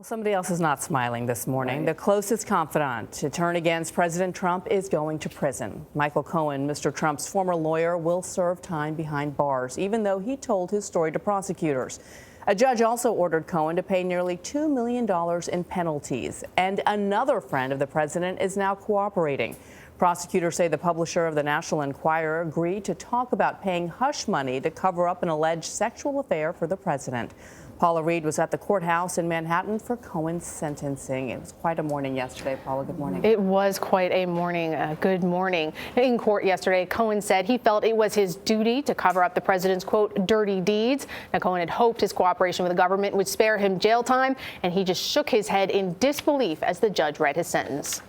Somebody else is not smiling this morning. Right. The closest confidant to turn against President Trump is going to prison. Michael Cohen, Mr. Trump's former lawyer, will serve time behind bars, even though he told his story to prosecutors. A judge also ordered Cohen to pay nearly $2 million in penalties. And another friend of the president is now cooperating. Prosecutors say the publisher of the National Enquirer agreed to talk about paying hush money to cover up an alleged sexual affair for the president. Paula Reid was at the courthouse in Manhattan for Cohen's sentencing. It was quite a morning yesterday. Paula, good morning. It was quite a morning. Good morning. In court yesterday, Cohen said he felt it was his duty to cover up the president's, quote, dirty deeds. Now, Cohen had hoped his cooperation with the government would spare him jail time, and he just shook his head in disbelief as the judge read his sentence.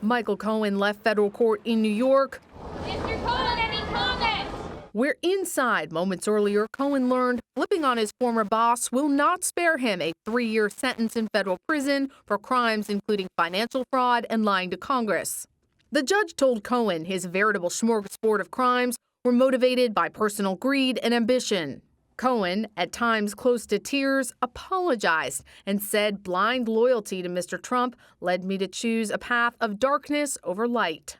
Michael Cohen left federal court in New York, Mr. Cohen, any comments? where inside moments earlier, Cohen learned flipping on his former boss will not spare him a 3-year sentence in federal prison for crimes including financial fraud and lying to Congress. The judge told Cohen his veritable smorgasbord of crimes were motivated by personal greed and ambition. Cohen, at times close to tears, apologized and said blind loyalty to Mr. Trump led me to choose a path of darkness over light.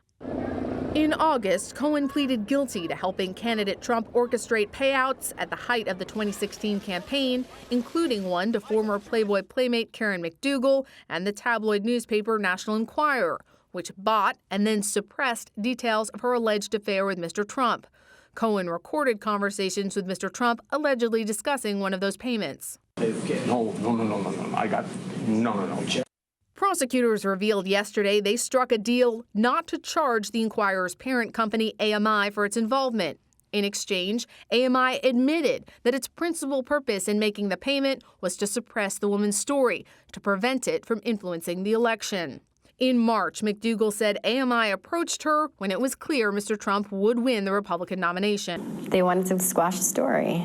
In August, Cohen pleaded guilty to helping candidate Trump orchestrate payouts at the height of the 2016 campaign, including one to former Playboy playmate Karen McDougal and the tabloid newspaper National Enquirer, which bought and then suppressed details of her alleged affair with Mr. Trump. Cohen recorded conversations with Mr. Trump allegedly discussing one of those payments. No. Prosecutors revealed yesterday they struck a deal not to charge the Enquirer's parent company, AMI, for its involvement. In exchange, AMI admitted that its principal purpose in making the payment was to suppress the woman's story, to prevent it from influencing the election. In March, McDougal said AMI approached her when it was clear Mr. Trump would win the Republican nomination. They wanted to squash the story.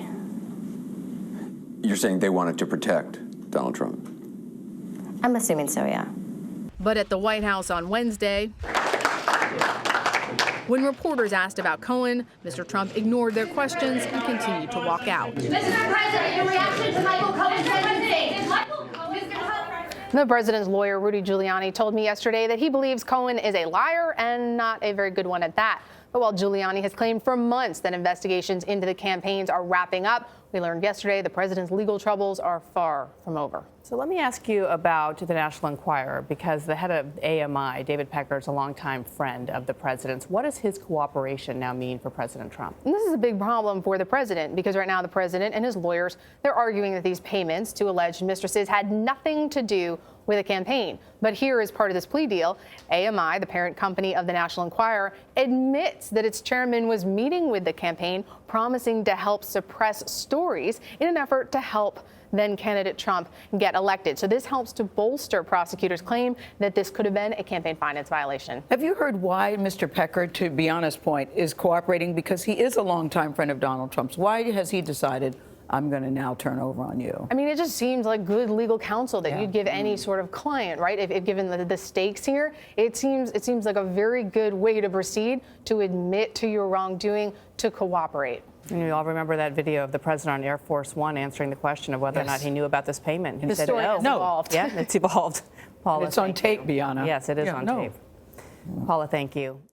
You're saying they wanted to protect Donald Trump? I'm assuming so, yeah. But at the White House on Wednesday, when reporters asked about Cohen, Mr. Trump ignored their questions and continued to walk out. Mr. President, your reaction to Michael Cohen's sentencing? The president's lawyer, Rudy Giuliani, told me yesterday that he believes Cohen is a liar and not a very good one at that. But while Giuliani has claimed for months that investigations into the campaigns are wrapping up, we learned yesterday the president's legal troubles are far from over. So let me ask you about the National Enquirer, because the head of AMI, David Pecker, is a longtime friend of the president's. What does his cooperation now mean for President Trump? And this is a big problem for the president, because right now the president and his lawyers, they're arguing that these payments to alleged mistresses had nothing to do with a campaign. But here, as part of this plea deal, AMI, the parent company of the National Enquirer, admits that its chairman was meeting with the campaign, promising to help suppress stories in an effort to help then candidate Trump get elected. So this helps to bolster prosecutors' claim that this could have been a campaign finance violation. Have you heard why Mr. Pecker, to be on his point, is cooperating? Because he is a longtime friend of Donald Trump's. Why has he decided, I'm going to now turn over on you? I mean, it just seems like good legal counsel that you'd give any sort of client, right? If given the stakes here, it seems like a very good way to proceed, to admit to your wrongdoing, to cooperate. And you all remember that video of the president on Air Force One answering the question of whether or not he knew about this payment. He said story no. has evolved. Yeah, it's evolved. Paula, It's on tape, Bianna. Yes, it is on tape. Paula, thank you.